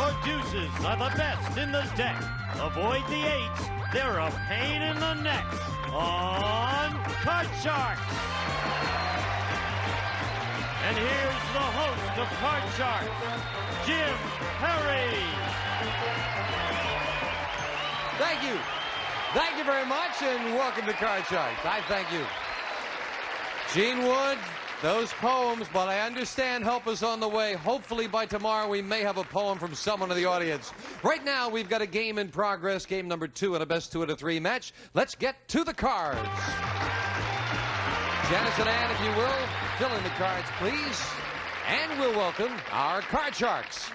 Your deuces are the best in the deck. Avoid the eights. They're a pain in the neck. On Card Sharks. And here's the host of Card Sharks, Jim Perry. Thank you. Thank you very much, and welcome to Card Sharks. I thank you. Gene Wood, those poems, but I understand help is on the way. Hopefully by tomorrow we may have a poem from someone in the audience. Right now we've got a game in progress, game number 2 in a best 2 out of 3 match. Let's get to the cards. Janice and Ann, if you will, fill in the cards, please. And we'll welcome our Card Sharks.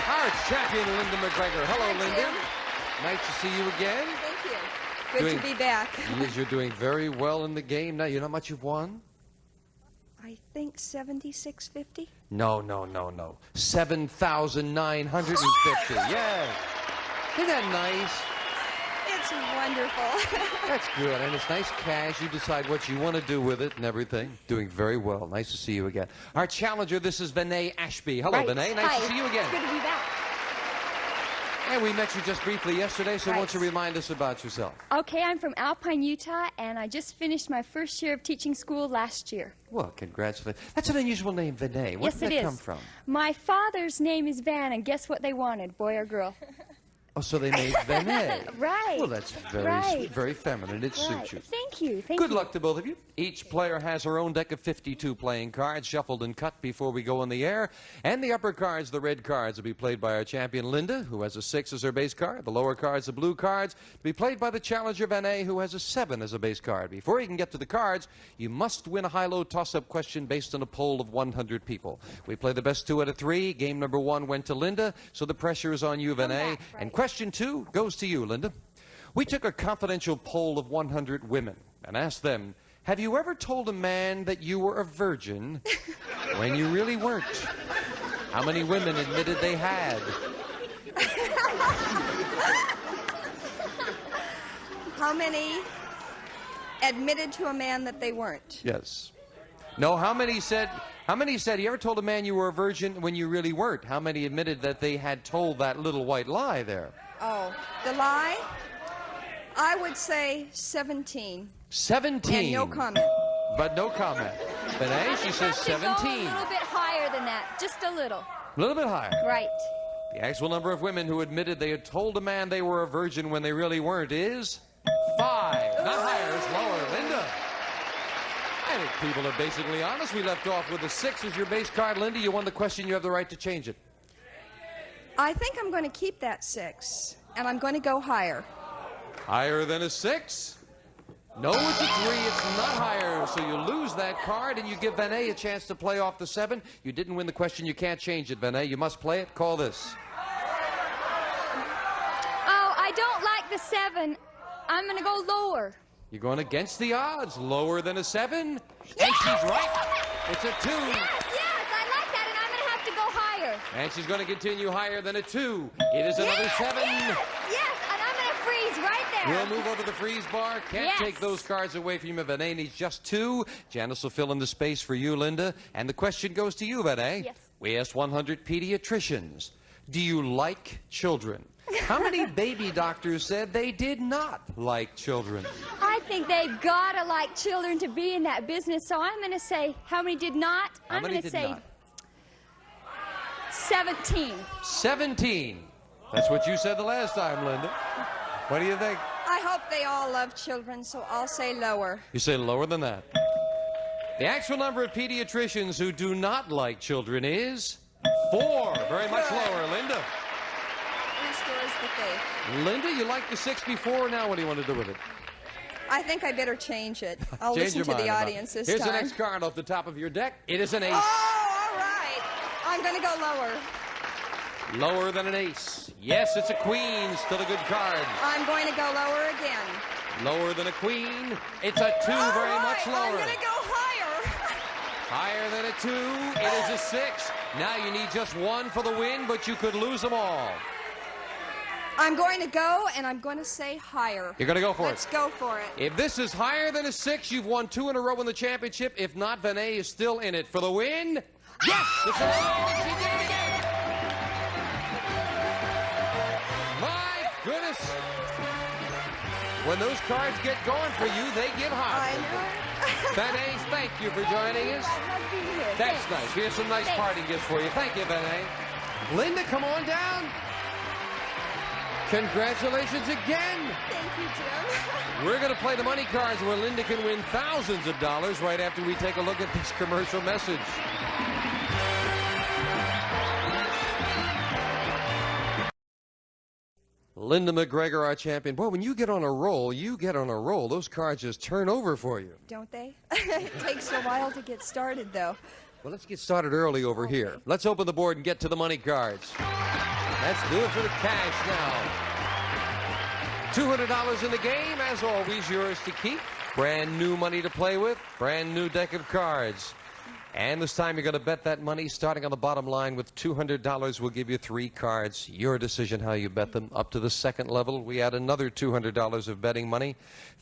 Our champion, Linda McGregor. Hello, Linda. Nice to see you again. Thank you. Good to be back. Yes, you're doing very well in the game. Now, you know how much you've won? I think $76.50. No. 7,950. Yes. Isn't that nice? It's wonderful. That's good, and it's nice cash. You decide what you want to do with it and everything. Doing very well. Nice to see you again. Our challenger, this is Vinay Ashby. Hello, Vinay. Nice to see you again. It's good to be back. And we met you just briefly yesterday, so why don't you remind us about yourself? Okay, I'm from Alpine, Utah, and I just finished my first year of teaching school last year. Well, congratulations. That's an unusual name, Vinay. Where did that come from? My father's name is Van, and guess what they wanted, boy or girl? Oh, so they made Vinay. Right. Well, that's very sweet, very feminine. It suits you. Thank you. Good luck to both of you. Each player has her own deck of 52 playing cards, shuffled and cut before we go in the air. And the upper cards, the red cards, will be played by our champion, Linda, who has a 6 as her base card. The lower cards, the blue cards, will be played by the challenger, Vinay, who has a 7 as a base card. Before you can get to the cards, you must win a high-low toss-up question based on a poll of 100 people. We play the best 2 out of 3. Game number 1 went to Linda, so the pressure is on you, Vinay. And question 2 goes to you, Linda. We took a confidential poll of 100 women and asked them, have you ever told a man that you were a virgin when you really weren't? How many women admitted they had? How many admitted to a man that they weren't? Yes. No, how many said you ever told a man you were a virgin when you really weren't? How many admitted that they had told that little white lie there? Oh, the lie? I would say 17. 17. And no comment. But no comment. Vinay, she says 17. Go a little bit higher than that, just a little. A little bit higher. Right. The actual number of women who admitted they had told a man they were a virgin when they really weren't is 5. Not higher, it's lower. Linda. I think people are basically honest. We left off with a 6 as your base card. Linda, you won the question. You have the right to change it. I think I'm going to keep that 6, and I'm going to go higher. Higher than a 6? No, it's a 3. It's not higher. So you lose that card, and you give Vinay a chance to play off the 7. You didn't win the question. You can't change it, Vinay. You must play it. Call this. Oh, I don't like the 7. I'm going to go lower. You're going against the odds. Lower than a 7? Yes! And she's right. It's a 2. Yes, I like that, and I'm going to have to go higher. And she's going to continue higher than a 2. It is another 7. Yes, and I'm going to freeze right there. We'll move over the freeze bar. Can't take those cards away from you. Vinay needs just 2. Janice will fill in the space for you, Linda. And the question goes to you, Vinay. Yes. We asked 100 pediatricians, do you like children? How many baby doctors said they did not like children? I think they've got to like children to be in that business, so I'm going to say, how many did not? I'm going to say 17. 17. That's what you said the last time, Linda. What do you think? I hope they all love children, so I'll say lower. You say lower than that. The actual number of pediatricians who do not like children is 4. Very much lower, Linda. Restores the faith. Linda, you liked the 6 before. Now what do you want to do with it? I think I better change it. I'll Change listen your to mind the about audience it. this Here's time. the next card off the top of your deck. It is an ace. Oh, all right. I'm going to go lower. Lower than an ace. Yes, it's a queen. Still a good card. I'm going to go lower again. Lower than a queen. It's a 2, All very right, much lower. I'm going to go higher. Higher than a 2. It is a 6. Now you need just 1 for the win, but you could lose them all. I'm going to go, and I'm going to say higher. You're going to go for Let's go for it. If this is higher than a 6, you've won 2 in a row in the championship. If not, Vinay is still in it for the win. Yes! It's a win. She did it again. When those cards get going for you, they get hot. I know. Benet, thank you for joining us. I love being here. That's Thanks. nice. We have some nice Thanks. party gifts for you. Thank you, Benet. Linda, come on down. Congratulations again. Thank you, Jim. We're going to play the money cards where Linda can win thousands of dollars right after we take a look at this commercial message. Linda McGregor, our champion. Boy, when you get on a roll, you get on a roll. Those cards just turn over for you. Don't they? It takes a while to get started, though. Well, let's get started early over here. Let's open the board and get to the money cards. Let's do it for the cash now. $200 in the game, as always, yours to keep. Brand new money to play with. Brand new deck of cards. And this time you're going to bet that money starting on the bottom line with $200. We'll give you 3 cards. Your decision how you bet them. Up to the second level, we add another $200 of betting money.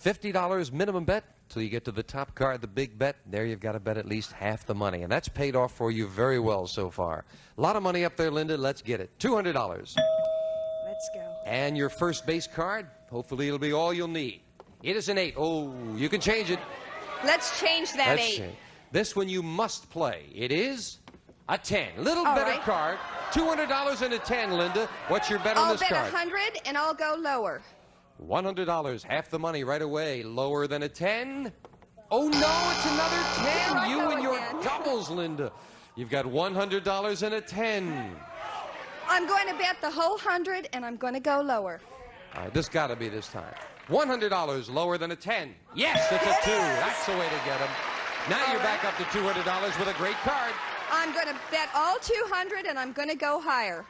$50 minimum bet till you get to the top card, the big bet. There you've got to bet at least half the money. And that's paid off for you very well so far. A lot of money up there, Linda. Let's get it. $200. Let's go. And your first base card, hopefully it'll be all you'll need. It is an 8. Oh, you can change it. Let's change that 8. This one you must play. It is a 10. Little All better right. card. $200 and a 10, Linda. What's your bet on I'll this bet card? 100 and I'll go lower. $100. Half the money right away. Lower than a 10. Oh, no, it's another 10. I You go and your again. doubles, Linda. You've got $100 and a 10. I'm going to bet the whole 100 and I'm going to go lower. All right, this got to be this time. $100 lower than a 10. Yes, it's a 2. That's the way to get them. Now you're back up to $200 with a great card. I'm going to bet all 200 and I'm going to go higher.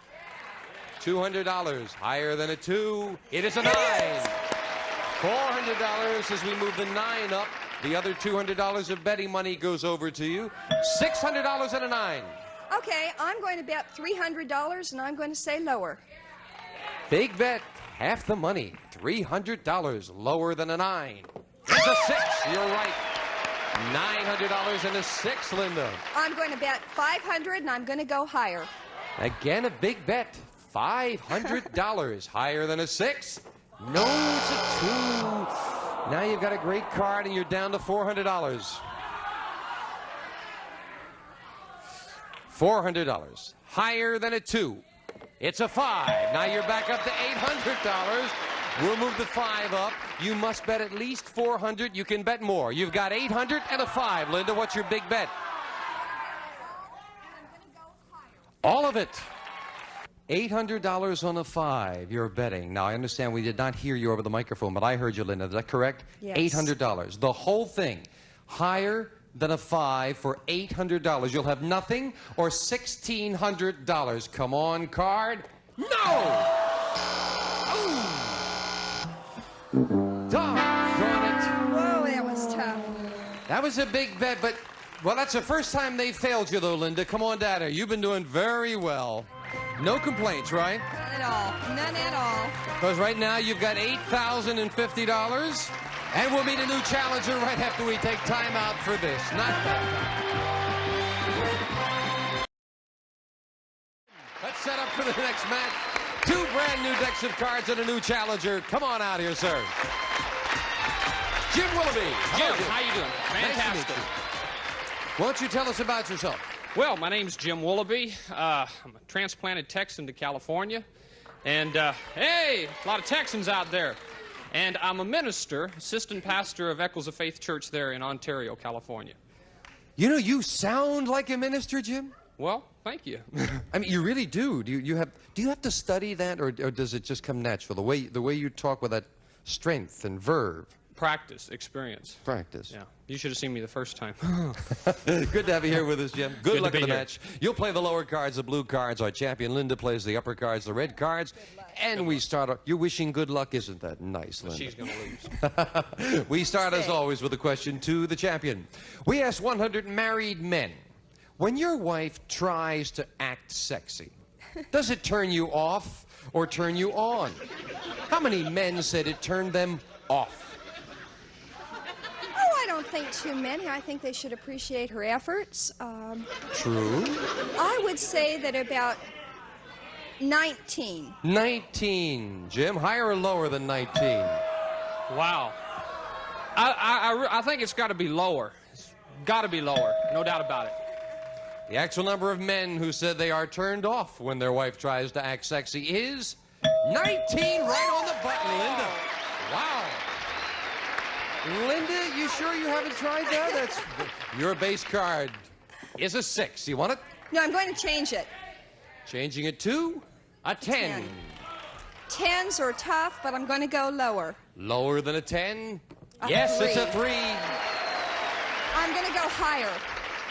$200 higher than a 2. It is a 9. $400 as we move the 9 up. The other $200 of betting money goes over to you. $600 and a 9. Okay, I'm going to bet $300 and I'm going to say lower. Big bet. Half the money. $300 lower than a 9. It's a 6. You're right. $900 and a 6, Linda. I'm going to bet 500 and I'm going to go higher. Again, a big bet. $500 higher than a 6. No, it's a 2. Now you've got a great card and you're down to $400. $400 higher than a 2. It's a 5. Now you're back up to $800. We'll move the 5 up. You must bet at least $400. You can bet more. You've got $800 and a 5. Linda, what's your big bet? All of it. $800 on a 5 you're betting. Now, I understand we did not hear you over the microphone, but I heard you, Linda. Is that correct? Yes. $800. The whole thing. Higher than a 5 for $800. You'll have nothing or $1,600. Come on, card. No! Doggone it. Whoa, that was tough. That was a big bet, but, well, that's the first time they failed you, though, Linda. Come on down here. You've been doing very well. No complaints, right? None at all. None at all. Because right now you've got $8,050, and we'll meet a new challenger right after we take time out for this. Not bad. Let's set up for the next match. 2 brand new decks of cards and a new challenger. Come on out here, sir. Jim Willoughby. Hello, Jim, how you doing? Nice to meet Fantastic. you. Why don't you tell us about yourself? Well, my name's Jim Willoughby. I'm a transplanted Texan to California. And, hey, a lot of Texans out there. And I'm a minister, assistant pastor of Echoes of Faith Church there in Ontario, California. You know, you sound like a minister, Jim. Well, thank you. I mean, you really do. Do you have to study that, or does it just come natural? The way you talk with that strength and verve. Practice, experience. Practice. Yeah. You should have seen me the first time. Good to have you here with us, Jim. Good Good luck to in the be here. match. You'll play the lower cards, the blue cards. Our champion Linda plays the upper cards, the red cards. And we start. You're wishing good luck, isn't that nice, Linda? She's going to lose. We start, as always, with a question to the champion. We asked 100 married men, when your wife tries to act sexy, does it turn you off or turn you on? How many men said it turned them off? Oh, I don't think too many. I think they should appreciate her efforts. True. I would say that about 19. 19. Jim, higher or lower than 19? Wow. I think it's got to be lower. It's got to be lower. No doubt about it. The actual number of men who said they are turned off when their wife tries to act sexy is 19, right on the button, Linda. Wow. Linda, you sure you haven't tried that? That's your base card is a 6. You want it? No, I'm going to change it. Changing it to a 10. 10s are tough, but I'm going to go lower. Lower than a 10? A Yes, 3. it's a 3. I'm going to go higher.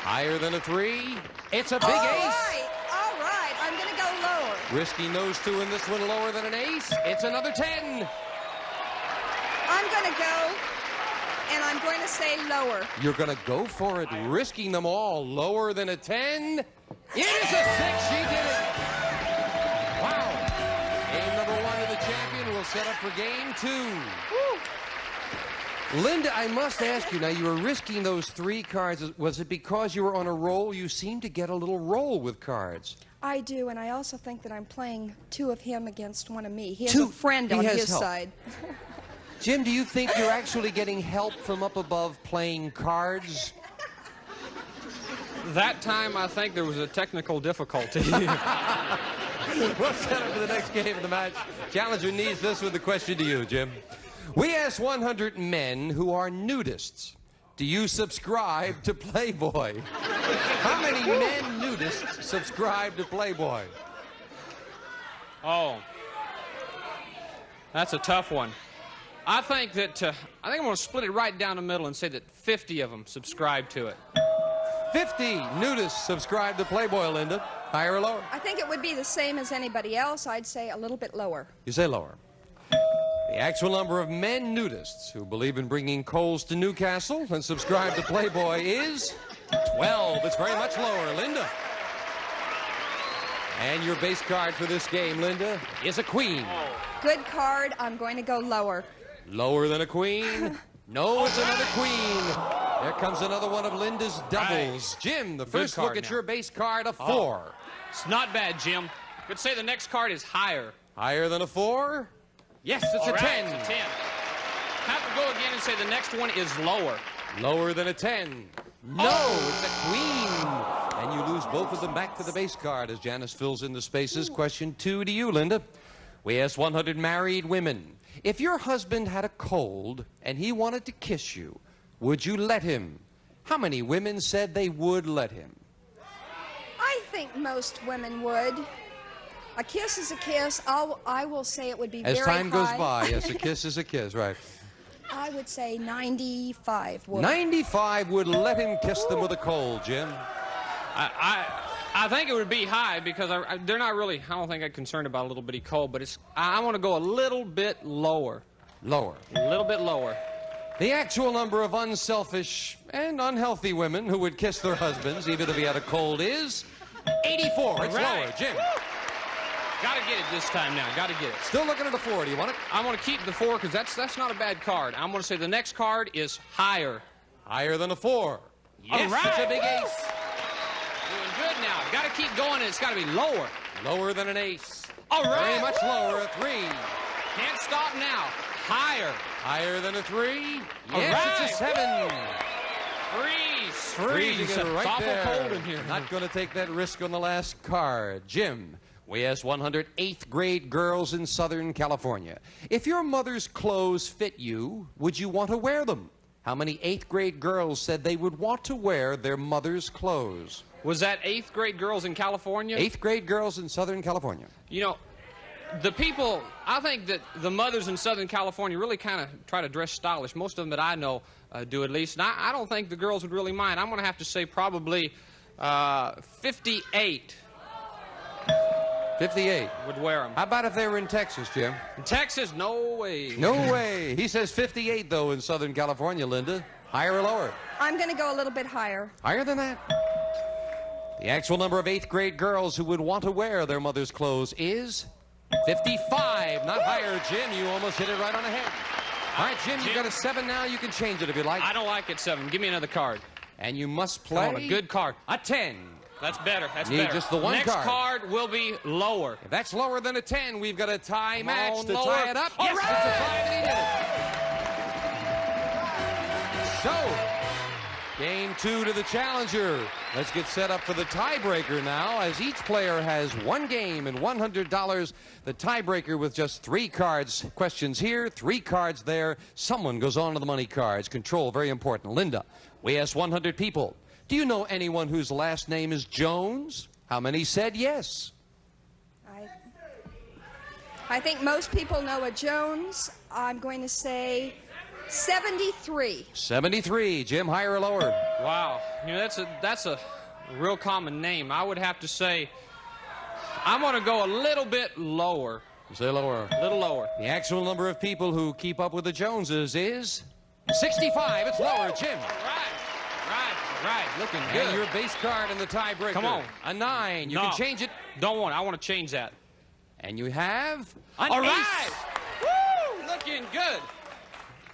Higher than a 3? It's a big All ace. right, all right. I'm going to go lower. Risking those 2 in this one, lower than an ace. It's another 10. I'm going to go, and I'm going to say lower. You're going to go for it, risking them all. Lower than a 10? It is a 6. She did it. Wow. Game number 1 of the champion will set up for game 2. Woo. Linda, I must ask you, now you were risking those 3 cards. Was it because you were on a roll? You seem to get a little roll with cards. I do, and I also think that I'm playing 2 of him against 1 of me. He has 2. a friend He on has his help. side. Jim, do you think you're actually getting help from up above playing cards? That time, I think there was a technical difficulty. We'll set up for the next game of the match. Challenger needs this with the question to you, Jim. We asked 100 men who are nudists. Do you subscribe to Playboy? How many men nudists subscribe to Playboy? Oh. That's a tough one. I think that, I'm going to split it right down the middle and say that 50 of them subscribe to it. 50 nudists subscribe to Playboy, Linda. Higher or lower? I think it would be the same as anybody else. I'd say a little bit lower. You say lower. The actual number of men nudists who believe in bringing coals to Newcastle and subscribe to Playboy is 12. It's very much lower, Linda. And your base card for this game, Linda, is a queen. Good card. I'm going to go lower. Lower than a queen? No, it's another queen. There comes another one of Linda's doubles. Right. Jim, the first card look at now. your base card, a 4. It's not bad, Jim. Could say the next card is higher. Higher than a 4? Yes, it's All a right, 10. It's a 10. Have to go again and say the next one is lower. Lower than a 10. No, it's a queen. And you lose both of them back to the base card as Janice fills in the spaces. Question 2 to you, Linda. We asked 100 married women. If your husband had a cold and he wanted to kiss you, would you let him? How many women said they would let him? I think most women would. A kiss is a kiss. I will say it would be As very high. time goes by, yes, a kiss is a kiss, right. I would say 95 would. 95 would let him kiss them with a cold, Jim. I think it would be high because they're not really, I don't think I'm concerned about a little bitty cold, but I want to go a little bit lower. Lower. A little bit lower. The actual number of unselfish and unhealthy women who would kiss their husbands, even if he had a cold, is 84. It's Right. lower, Jim. Got to get it this time now. Got to get it. Still looking at a 4. Do you want it? I want to keep the 4 because that's not a bad card. I'm going to say the next card is higher. Higher than a 4. Yes, All right. it's a big ace. Doing good now. Got to keep going, and it's got to be lower. Lower than an ace. All right. Very much lower, a 3. Can't stop now. Higher. Higher than a 3. All Yes, right. it's a 7. Freeze. Freezing it right It's awful there. cold in here. Not going to take that risk on the last card. Jim, we asked 100 8th grade girls in Southern California. If your mother's clothes fit you, would you want to wear them? How many 8th grade girls said they would want to wear their mother's clothes? Was that 8th grade girls in California? 8th grade girls in Southern California. You know, the people, I think that the mothers in Southern California really kind of try to dress stylish. Most of them that I know do at least. And I don't think the girls would really mind. I'm going to have to say probably 58 58. would wear them. How about if they were in Texas, Jim? In Texas, no way. No way. He says 58, though, in Southern California, Linda. Higher or lower? I'm going to go a little bit higher. Higher than that? The actual number of 8th grade girls who would want to wear their mother's clothes is 55. Not higher, Jim. You almost hit it right on the head. All right, Jim, you got a 7 now. You can change it if you like. I don't like it 7. Give me another card. And you must Come play on, a good card. a 10. That's better. That's Need better. just the one Next card. card will be lower. If that's lower than a 10, we've got a tie match Come on, to tie it up. lower. Yes, All it's a 5, and he did it. So, game 2 to the challenger. Let's get set up for the tiebreaker now, as each player has one game and $100. The tiebreaker with just 3 cards. Questions here, 3 cards there. Someone goes on to the money cards. Control, very important. Linda, we asked 100 people. Do you know anyone whose last name is Jones? How many said yes? I think most people know a Jones. I'm going to say 73. 73. Jim, higher or lower? Wow. You know, that's a real common name. I would have to say I'm going to go a little bit lower. You say lower. A little lower. The actual number of people who keep up with the Joneses is 65. It's lower. Jim. Right. Looking good. And your base card in the tiebreaker. Come on. A 9. You can change it. Don't want it. I want to change that. And you have an All ace. right. Woo! Looking good.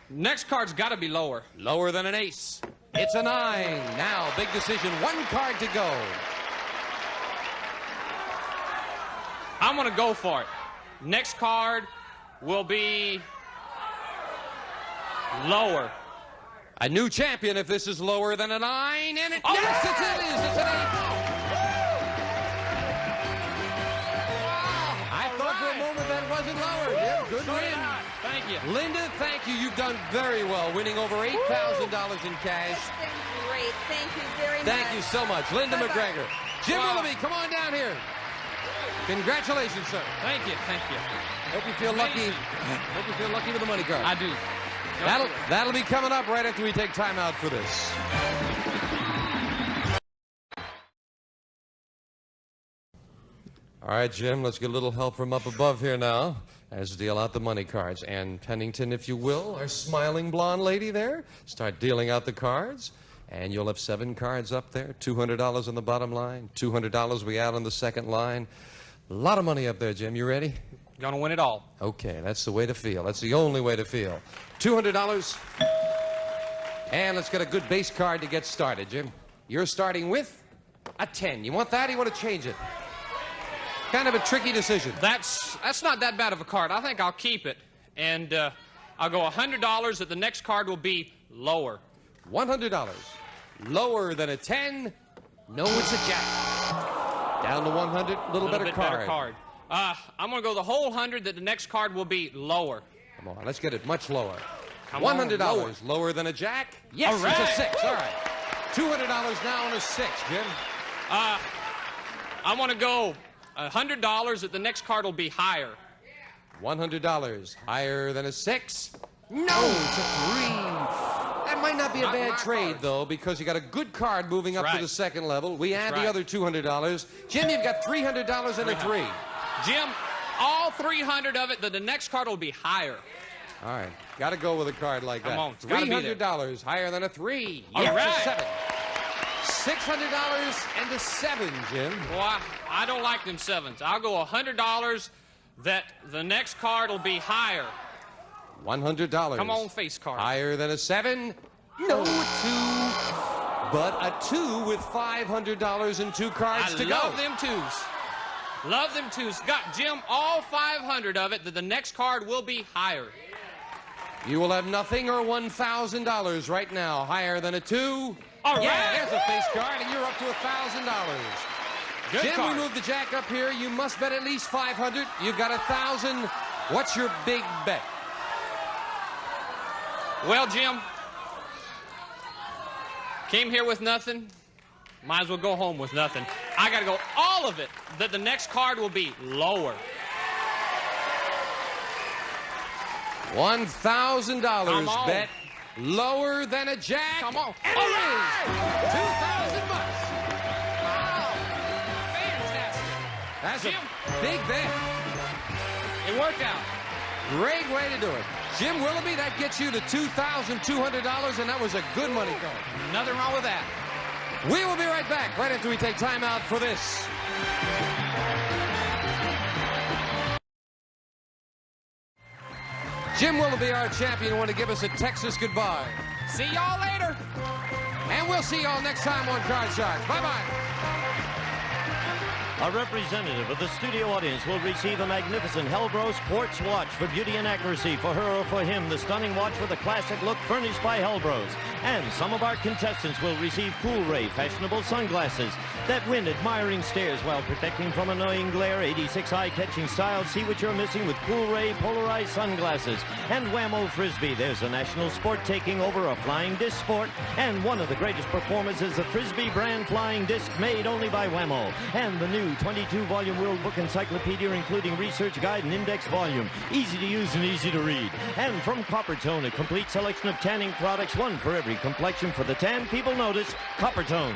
Next card's got to be lower. Lower than an ace. It's a 9. Now, big decision. 1 card to go. I'm going to go for it. Next card will be lower. A new champion if this is lower than a 9. And it, yes, it is. It's an 8. For a moment that wasn't lower. Yeah, good win. Thank you. Linda, thank you. You've done very well, winning over $8,000 in cash. It's been great. Thank you very much. Thank you so much. Linda McGregor. Jim Willoughby, come on down here. Congratulations, sir. Thank you. Hope you feel lucky. Hope you feel lucky with the money card. I do. That'll be coming up right after we take time out for this. All right, Jim, let's get a little help from up above here now as deal out the money cards. Ann Pennington, if you will, our smiling blonde lady there. Start dealing out the cards, and you'll have 7 cards up there, $200 on the bottom line, $200 we out on the second line. A lot of money up there, Jim. You ready? Gonna win it all. Okay, that's the way to feel. That's the only way to feel. $200, and let's get a good base card to get started, Jim. You're starting with a 10. You want that, or you want to change it? Kind of a tricky decision. That's not that bad of a card. I think I'll keep it. And I'll go $100 that the next card will be lower. $100. Lower than a 10. No, it's a jack. Down to 100. Little better card. I'm going to go the whole 100 that the next card will be lower. Come on, let's get it much lower. $100. Lower than a jack? Yes, all right. It's a 6. All right. $200 now on a 6, Jim. I want to go $100 that the next card will be higher. $100. Higher than a 6? No, it's a 3. That might not be a bad trade, though, because you got a good card moving up to the second level. We add the other $200. Jim, you've got $300 and a 3. Jim, all 300 of it, that the next card will be higher. All right. Got to go with a card like that. Come on. $300 higher than a 3. All yes, right. A 7. $600 and a 7, Jim. Well, I don't like them 7s. I'll go $100 that the next card will be higher. $100. Come on, face card. Higher than a 7? No, a 2. But a 2 with $500 and 2 cards to go. I love them 2s. Love them 2s. Got Jim all 500 of it that the next card will be higher. You will have nothing or $1,000 right now. Higher than a 2? All right. Yeah, there's a face card, and you're up to $1,000. Jim, card. we move the jack up here. You must bet at least 500. You've got 1,000. What's your big bet? Well, Jim, came here with nothing. Might as well go home with nothing. I got to go all of it that the next card will be lower. $1,000 bet. Lower than a jack. Come on. And All it right. is $2,000. Wow. Fantastic. That's Jim. a big bet. It worked out. Great way to do it. Jim Willoughby, that gets you to $2,200, and that was a good money card. Nothing wrong with that. We will be right back right after we take time out for this. Jim Willoughby, our champion, want to give us a Texas goodbye. See y'all later. And we'll see y'all next time on Card Sharks. Bye-bye. A representative of the studio audience will receive a magnificent Hellbro sports watch for beauty and accuracy. For her or for him, the stunning watch with a classic look furnished by Hellbros. And some of our contestants will receive Cool Ray fashionable sunglasses that win admiring stares while protecting from annoying glare. 86 eye-catching styles. See what you're missing with Cool Ray polarized sunglasses. And Whammo Frisbee. There's a national sport taking over a flying disc sport. And one of the greatest performances, the Frisbee brand flying disc made only by Whammo. And the new 22-volume World Book Encyclopedia, including research guide and index volume. Easy to use and easy to read. And from Coppertone, a complete selection of tanning products, one for every complexion. For the tan people notice, Coppertone.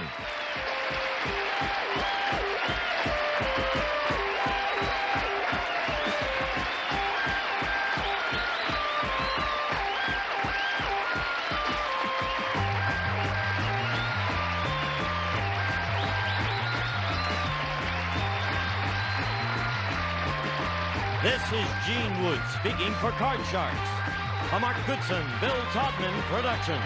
This is Gene Wood speaking for Card Sharks, a Mark Goodson-Bill Todman production.